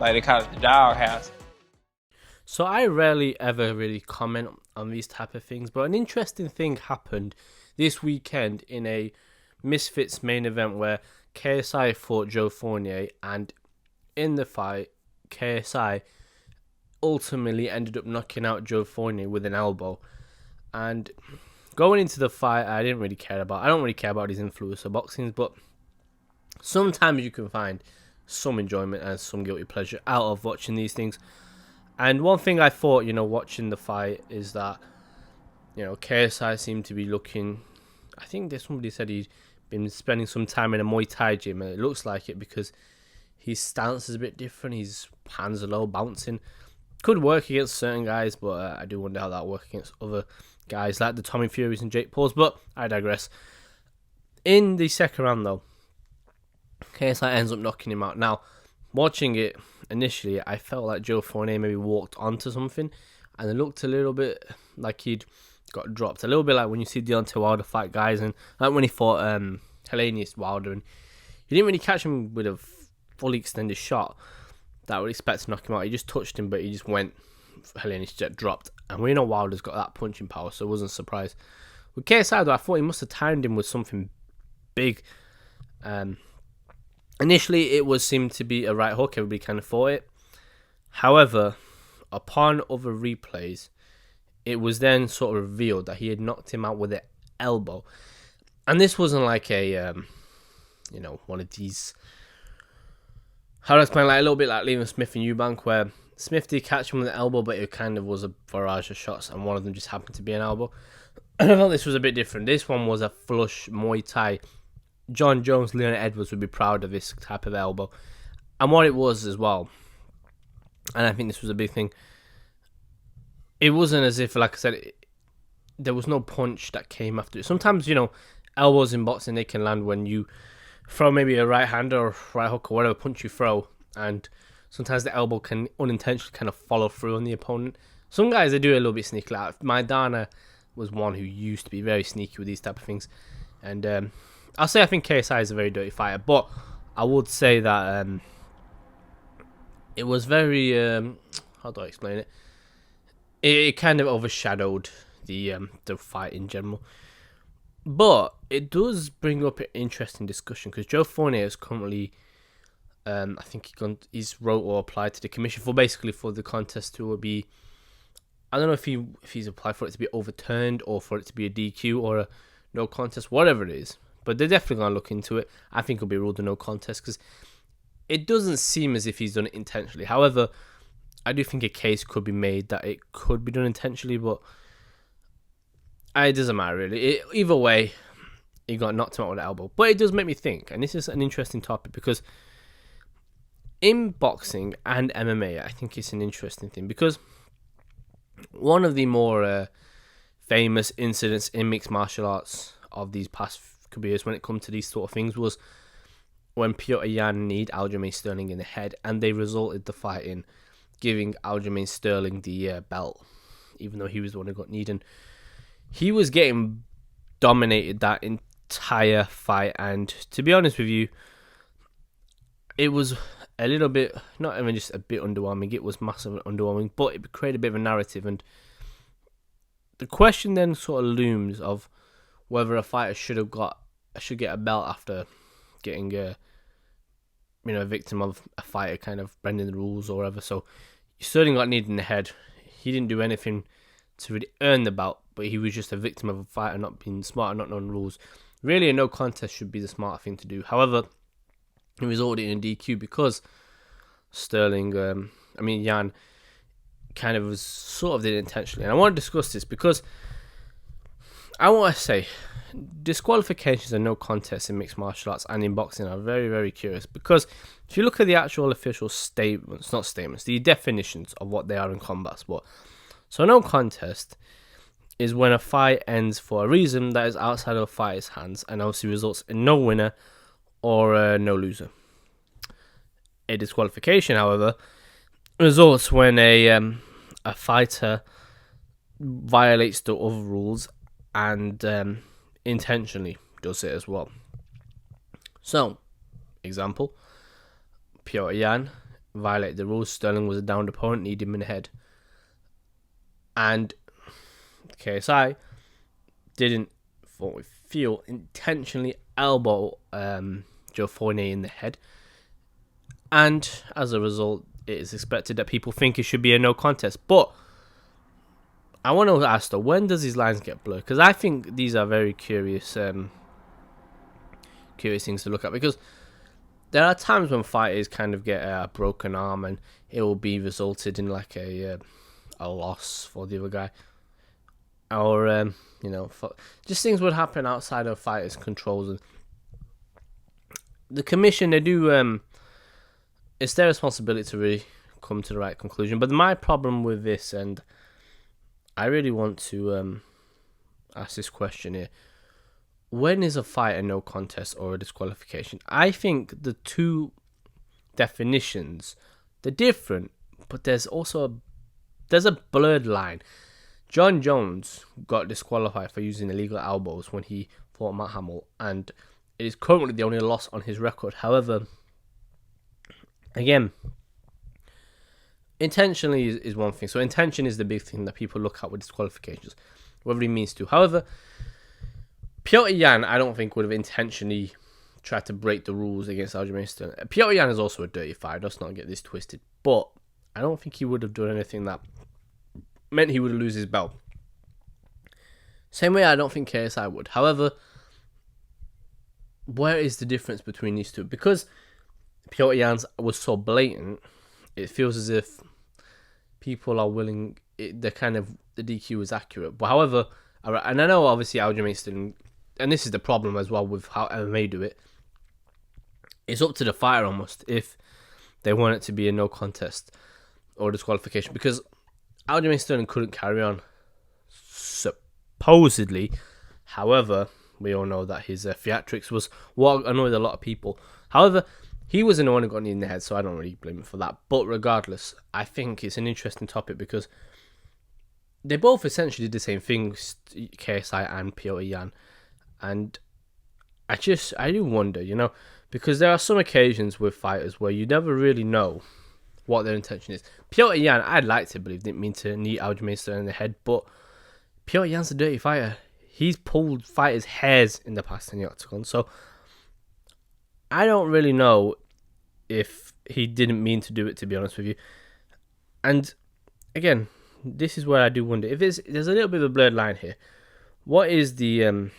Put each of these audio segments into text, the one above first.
Like the kind of the doghouse. So I rarely ever really comment on these type of things, but an interesting thing happened this weekend in a Misfits main event where KSI fought Joe Fournier, and in the fight, KSI ultimately ended up knocking out Joe Fournier with an elbow. And going into the fight, I don't really care about his influence of boxing, but sometimes you can find some enjoyment and some guilty pleasure out of watching these things. And one thing I thought, watching the fight is that, KSI seemed to be looking, I think somebody said he'd been spending some time in a Muay Thai gym, and it looks like it because his stance is a bit different, his hands are low, bouncing. Could work against certain guys, but I do wonder how that works against other guys like the Tommy Furies and Jake Pauls, but I digress. In the second round, though, KSI ends up knocking him out. Now, watching it initially, I felt like Joe Fournier maybe walked onto something, and it looked a little bit like he'd got dropped. A little bit like when you see Deontay Wilder fight guys, and like when he fought Helenius Wilder, and you didn't really catch him with a fully extended shot that I would expect to knock him out. He just touched him, but he just went. Helenius jet dropped, and we know Wilder's got that punching power, so I wasn't surprised. With KSI, though, I thought he must have timed him with something big. Initially, it seemed to be a right hook. Everybody kind of thought it. However, upon other replays, it was then sort of revealed that he had knocked him out with an elbow. And this wasn't like a, one of these, how do I explain, like a little bit like Liam Smith and Eubank, where Smith did catch him with an elbow, but it kind of was a barrage of shots, and one of them just happened to be an elbow. And I thought this was a bit different. This one was a flush Muay Thai. John Jones, Leon Edwards would be proud of this type of elbow. And what it was as well, and I think this was a big thing, it wasn't as if, like I said, there was no punch that came after it. Sometimes, elbows in boxing, they can land when you throw maybe a right hand or right hook or whatever punch you throw, and sometimes the elbow can unintentionally kind of follow through on the opponent. Some guys, they do it a little bit sneaky. Like Maidana was one who used to be very sneaky with these type of things. And I'll say I think KSI is a very dirty fighter, but I would say that it was very, how do I explain it? It kind of overshadowed the fight in general. But it does bring up an interesting discussion, because Joe Fournier is currently, I think he's wrote or applied to the commission for the contest to be, I don't know if he's applied for it to be overturned or for it to be a DQ or a no contest, whatever it is. But they're definitely going to look into it. I think it'll be ruled a no contest, because it doesn't seem as if he's done it intentionally. However, I do think a case could be made that it could be done intentionally, but it doesn't matter really. Either way, he got knocked out with an elbow. But it does make me think, and this is an interesting topic, because in boxing and MMA, I think it's an interesting thing, because one of the more famous incidents in mixed martial arts of these past couple years when it comes to these sort of things was when Petr Yan kneed Aljamain Sterling in the head, and they resulted the fight in giving Aljamain Sterling the belt, even though he was the one who got kneed. And he was getting dominated that entire fight, and to be honest with you, it was a little bit, not even just a bit underwhelming, it was massively underwhelming, but it created a bit of a narrative. And the question then sort of looms of whether a fighter should get a belt after getting a victim of a fighter kind of bending the rules or whatever. So Sterling got kneed in the head. He didn't do anything to really earn the belt, but he was just a victim of a fighter not being smart and not knowing rules. Really, a no contest should be the smart thing to do. However, it resulted in a DQ because Yan kind of was sort of did it intentionally. And I want to discuss this because I want to say disqualifications and no contests in mixed martial arts and in boxing are very, very curious, because if you look at the actual official the definitions of what they are in combat sport. So no contest is when a fight ends for a reason that is outside of a fighter's hands and obviously results in no winner or no loser. A disqualification, however, results when a fighter violates the other rules and intentionally does it as well. So, example, Piotr Jan violated the rules. Sterling was a downed opponent, kneed him in the head. And KSI didn't feel intentionally elbow Joe Fournier in the head. And as a result, it is expected that people think it should be a no contest. But I want to ask though, when does these lines get blurred? Because I think these are very curious things to look at. Because there are times when fighters kind of get a broken arm and it will be resulted in like a loss for the other guy. Or, just things would happen outside of fighters' controls. And the commission, they do, it's their responsibility to really come to the right conclusion. But my problem with this, and I really want to ask this question here, when is a fight a no contest or a disqualification? I think the two definitions, they're different, but there's a blurred line. John Jones got disqualified for using illegal elbows when he fought Matt Hamill, and it is currently the only loss on his record. However, again, intentionally is one thing. So intention is the big thing that people look at with disqualifications, whatever he means to. However, Piotr Jan, I don't think would have intentionally tried to break the rules against Aljamain Sterling. Piotr Jan is also a dirty fighter. Let's not get this twisted. But I don't think he would have done anything that meant he would lose his belt. Same way I don't think KSI would. However, where is the difference between these two? Because Piotr Jan's was so blatant, it feels as if people are willing, the DQ is accurate. But however, and I know obviously Aljamain Sterling, and this is the problem as well with how MMA do it, it's up to the fighter almost if they want it to be a no contest or disqualification. Because Aljamain Sterling couldn't carry on, supposedly. However, we all know that his theatrics was what annoyed a lot of people. However, he wasn't the one who got knee in the head, so I don't really blame him for that. But regardless, I think it's an interesting topic because they both essentially did the same thing, KSI and Piotr Jan. And I do wonder, because there are some occasions with fighters where you never really know what their intention is. Piotr Jan, I'd like to believe, didn't mean to knee Aljamain Sterling in the head, but Piotr Jan's a dirty fighter. He's pulled fighters' hairs in the past in the octagon, so I don't really know if he didn't mean to do it, to be honest with you. And again, this is where I do wonder if there's a little bit of a blurred line here. What is the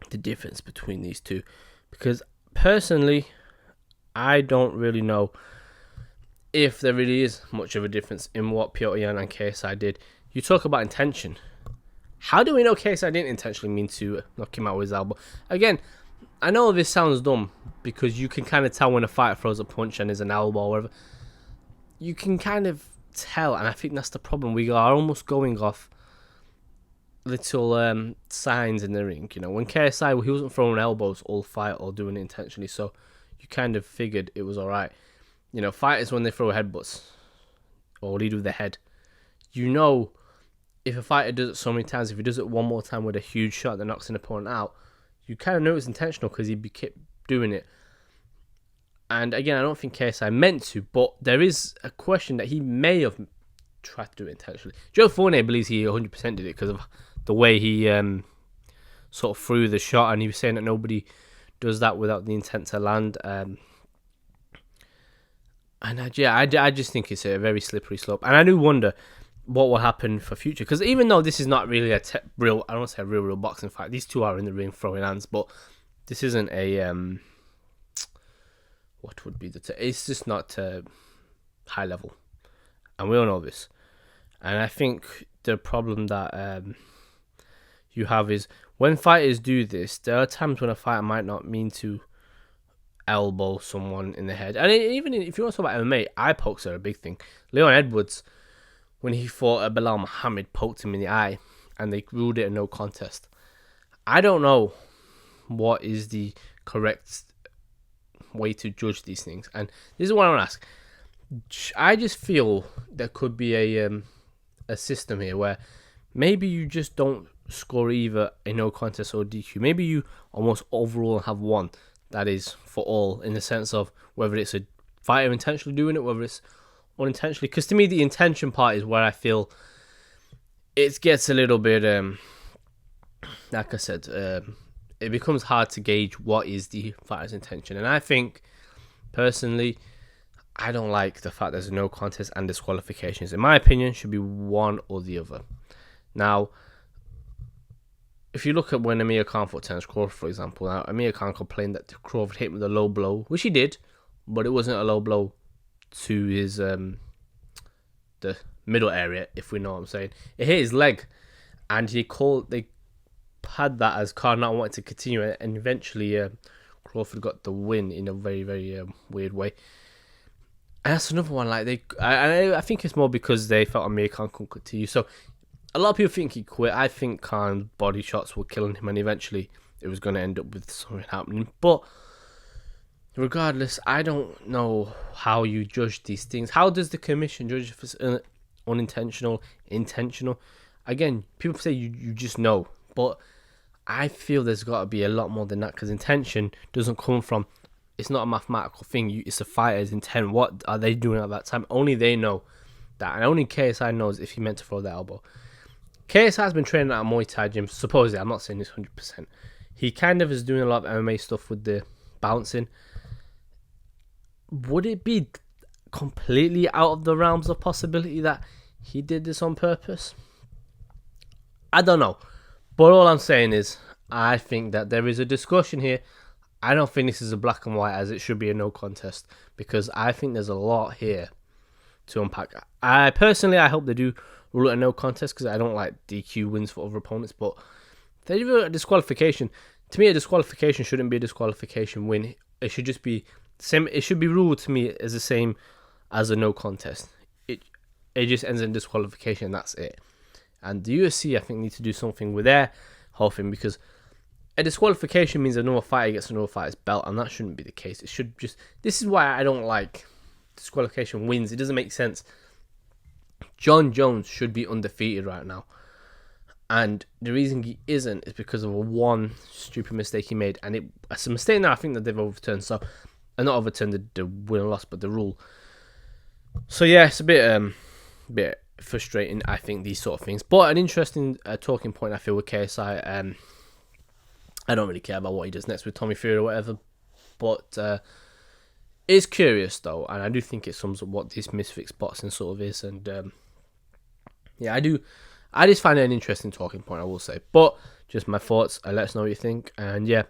difference between these two? Because personally, I don't really know if there really is much of a difference in what Piotr Jan and KSI did. You talk about intention. How do we know KSI didn't intentionally mean to knock him out with his elbow? Again, I know this sounds dumb because you can kind of tell when a fighter throws a punch and there's an elbow or whatever. You can kind of tell, and I think that's the problem. We are almost going off little signs in the ring. When KSI, he wasn't throwing elbows all fight or doing it intentionally, so you kind of figured it was alright. Fighters, when they throw headbutts or lead with their head, if a fighter does it so many times, if he does it one more time with a huge shot that knocks an opponent out, you kind of know it's intentional because he kept doing it. And again, I don't think KSI meant to, but there is a question that he may have tried to do it intentionally. Joe Fournier believes he 100% did it because of the way he sort of threw the shot, and he was saying that nobody does that without the intent to land. And I just think it's a very slippery slope. And I do wonder what will happen for future. Because even though this is not really I don't want to say a real boxing fight. These two are in the ring throwing hands. But this isn't a... what would be it's just not high level. And we all know this. And I think the problem that you have is when fighters do this, there are times when a fighter might not mean to elbow someone in the head. And even if you want to talk about MMA, eye pokes are a big thing. Leon Edwards, when he fought Bilal Muhammad, poked him in the eye and they ruled it a no contest. I don't know what is the correct way to judge these things. And this is what I want to ask. I just feel there could be a system here where maybe you just don't score either a no contest or DQ. Maybe you almost overall have one that is for all, in the sense of whether it's a fighter intentionally doing it, whether it's unintentionally. Because to me, the intention part is where I feel it gets a little bit, like I said, it becomes hard to gauge what is the fighter's intention. And I think, personally, I don't like the fact there's no contest and disqualifications. In my opinion, should be one or the other. Now, if you look at when Amir Khan fought Terence Crawford, for example, now Amir Khan complained that Crawford hit him with a low blow, which he did, but it wasn't a low blow to his the middle area, if we know what I'm saying. It hit his leg, and they had that as Khan not wanting to continue it, and eventually Crawford got the win in a very, very weird way. And that's another one. I think it's more because they felt Amir Khan couldn't continue. So a lot of people think he quit. I think Khan's body shots were killing him, and eventually it was going to end up with something happening. But regardless, I don't know how you judge these things. How does the commission judge if it's unintentional, intentional? Again, people say you just know, but I feel there's got to be a lot more than that, because intention doesn't come from. It's not a mathematical thing. It's a fighter's intent. What are they doing at that time? Only they know that, and only KSI knows if he meant to throw that elbow. KSI has been training at a Muay Thai gym. Supposedly, I'm not saying this 100%. He kind of is doing a lot of MMA stuff with the bouncing. Would it be completely out of the realms of possibility that he did this on purpose? I don't know. But all I'm saying is, I think that there is a discussion here. I don't think this is a black and white as it should be a no contest, because I think there's a lot here to unpack. I hope they do rule it a no contest, because I don't like DQ wins for other opponents. But if they do a disqualification, to me a disqualification shouldn't be a disqualification win. It should just be same. It should be ruled to me as the same as a no contest. It just ends in disqualification. That's it. And the UFC, I think, need to do something with their whole thing, because a disqualification means another fighter gets another fighter's belt, and that shouldn't be the case. It should just. This is why I don't like disqualification wins. It doesn't make sense. John Jones should be undefeated right now, and the reason he isn't is because of one stupid mistake he made, and it's a mistake now I think that they've overturned. So, and not overturned the win and loss, but the rule. So yeah, it's a bit frustrating, I think, these sort of things. But an interesting talking point I feel with KSI. I don't really care about what he does next with Tommy Fury or whatever, but it's curious though, and I do think it sums up what this Misfits boxing sort of is. And yeah, I just find it an interesting talking point, I will say. But just my thoughts. Let us know what you think. And yeah,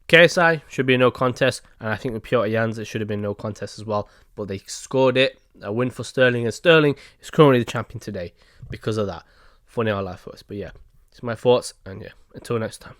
KSI should be a no contest, and I think with Piotr Jans it should have been no contest as well. But they scored it, a win for Sterling, and Sterling is currently the champion today because of that. Funny how life works. But yeah, it's my thoughts, and yeah, until next time.